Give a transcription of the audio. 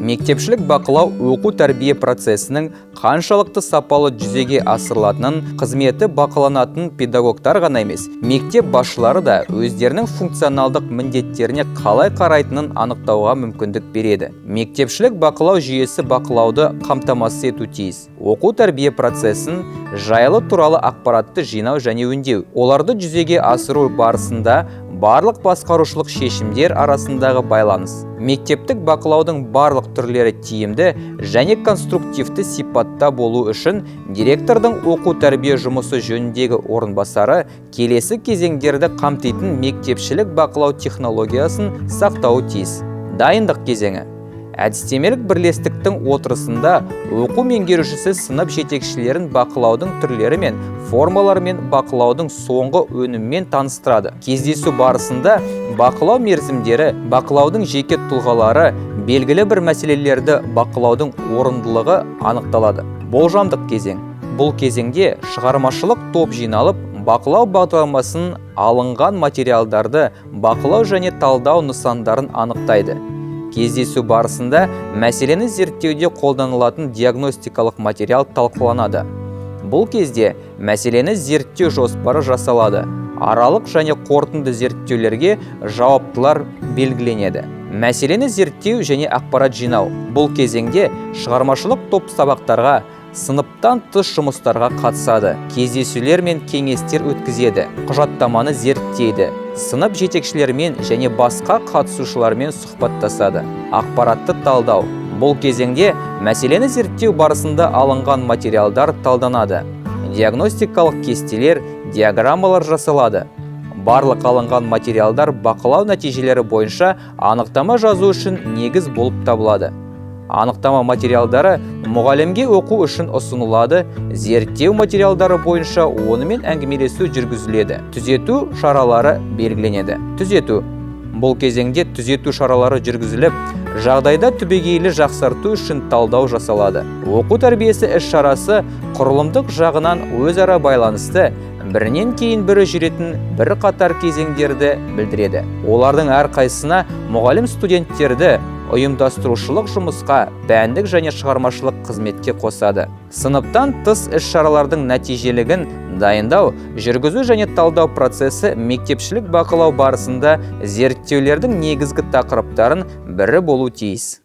Мектепшілік бақылау оқу тәрбие процесінің қаншалықты сапалы жүзеге асырылатынын, қызметі бақыланатын педагогтар ғана емес, мектеп басшылары да өздерінің функционалдық міндеттеріне қалай қарайтынын анықтауға мүмкіндік береді. Мектепшілік бақылау жүйесі бақылауды қамтамасыз ету тиіс. Оқу тәрбие процесін жайлы туралы ақпаратты жинау және өңдеу. Оларды жүзеге асыру барысында барлық басқарушылық шешімдер арасындағы байланыс. Мектептік бақылаудың барлық түрлері тиімді және конструктивті сипатта болу үшін директордың оқу тәрбие жұмысы жөніндегі орынбасары келесі кезеңдерді қамтитын мектепшілік бақылау технологиясын сақтауы тиіс. Дайындық кезеңі. Әдістемелік бірлестіктің отырысында оқу меңгерушісі сынып жетекшілерін бақылаудың түрлері мен формаларымен бақылаудың соңғы өніммен таныстырады. Кездесу барысында бақылау мерзімдері, бақылаудың жеке тұлғалары, белгілі бір мәселелерді бақылаудың орындылығы анықталады. Болжамдық кезең. Бұл кезеңде шығармашылық топ жиналып, бақылау бағдарламасын, алынған материалдарды бақылау және талдау нысандарын анықтайды. Кездесу барысында мәселені зерттеуде қолданылатын диагностикалық материал талқыланады. Бұл кезде мәселені зерттеу жоспары жасалады. Аралық және қорытынды зерттеулерге жауаптылар белгіленеді. Мәселені зерттеу және ақпарат жинау. Бұл кезеңде шығармашылық топ сабақтарға, сыныптан тыс жұмыстарға қатысады. Кездесулер мен кеңестер өткізеді. Құжаттаманы зерттейді. Сынып жетекшілермен және басқа қатысушылармен сұхбаттасады. Ақпаратты талдау. Бұл кезеңде мәселені зерттеу барысында алынған материалдар талданады. Диагностикалық кестелер, диаграммалар жасалады. Барлық алынған материалдар бақылау нәтижелері бойынша анықтама жазу үшін негіз болып табылады. Анықтама материалдары мұғалімге оқу үшін ұсынылады, зерттеу материалдары бойынша онымен әңгімелесу жүргізіледі. Түзету шаралары белгіленеді. Түзету. Бұл кезеңде түзету шаралары жүргізіліп, жағдайда түбегейлі жақсарту үшін талдау жасалады. Оқу тәрбиесі іс-шарасы құрылымдық жағынан өзара байланысты, бірінен кейін бірі жүретін бір қатар кезеңдерді білдіреді. Олардың әрқайсысына мұғалім студенттерді ұйымдастырушылық жұмысқа, пәндік және шығармашылық қызметке қосады. Сыныптан тыс іс-шаралардың нәтижелігін дайындау, жүргізу және талдау процесі мектепшілік бақылау барысында зерттеулердің негізгі тақырыптарын бірі болу тиіс.